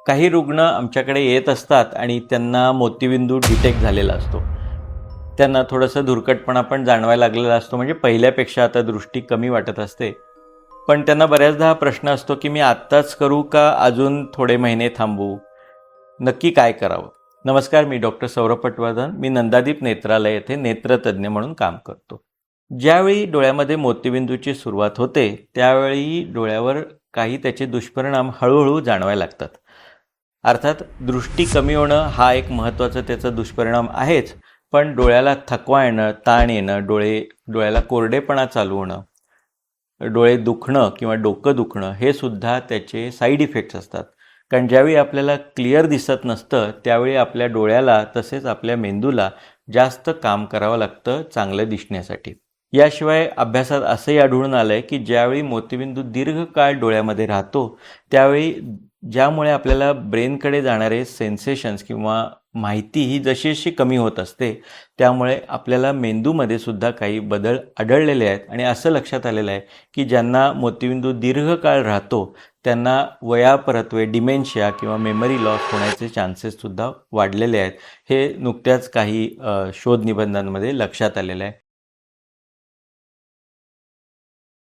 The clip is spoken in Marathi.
काही रुग्ण आमच्याकडे येत असतात आणि त्यांना मोतीबिंदू डिटेक्ट झालेला असतो. त्यांना थोडंसं धुरकटपणा पण जाणवायला लागलेला असतो, म्हणजे पहिल्यापेक्षा आता दृष्टी कमी वाटत असते. पण त्यांना बऱ्याचदा हा प्रश्न असतो की मी आत्ताच करू का अजून थोडे महिने थांबू? नक्की काय करावं? नमस्कार, मी डॉक्टर सौरभ पटवर्धन. मी नंदादीप नेत्रालय येथे नेत्रतज्ञ म्हणून काम करतो. ज्यावेळी डोळ्यामध्ये मोतीबिंदूची सुरुवात होते त्यावेळी डोळ्यावर काही त्याचे दुष्परिणाम हळूहळू जाणवायला लागतात. अर्थात दृष्टी कमी होणं हा एक महत्त्वाचा त्याचा दुष्परिणाम आहेच, पण डोळ्याला थकवा येणं, ताण येणं, डोळ्याला कोरडेपणा चालू होणं, डोळे दुखणं किंवा डोकं दुखणं हे सुद्धा त्याचे साईड इफेक्ट्स असतात. कारण ज्यावेळी आपल्याला क्लिअर दिसत नसतं त्यावेळी आपल्या डोळ्याला तसेच आपल्या मेंदूला जास्त काम करावं लागतं चांगलं दिसण्यासाठी. याशिवाय अभ्यासात असंही आढळून आलं आहे की ज्यावेळी मोतीबिंदू दीर्घकाळ डोळ्यामध्ये राहतो त्यावेळी ज्यामुळे आपल्याला ब्रेनकडे जाणारे सेन्सेशन्स किंवा माहिती ही जशी जशी कमी होत असते त्यामुळे आपल्याला मेंदूमध्ये सुद्धा काही बदल आढळलेले आहेत. आणि असं लक्षात आलेलं आहे की ज्यांना मोतीबिंदू दीर्घकाळ राहतो त्यांना वयापरत्वे डिमेन्शिया किंवा मेमरी लॉस होण्याचे चान्सेससुद्धा वाढलेले आहेत. हे नुकत्याच काही शोध निबंधांमध्ये लक्षात आलेलं आहे.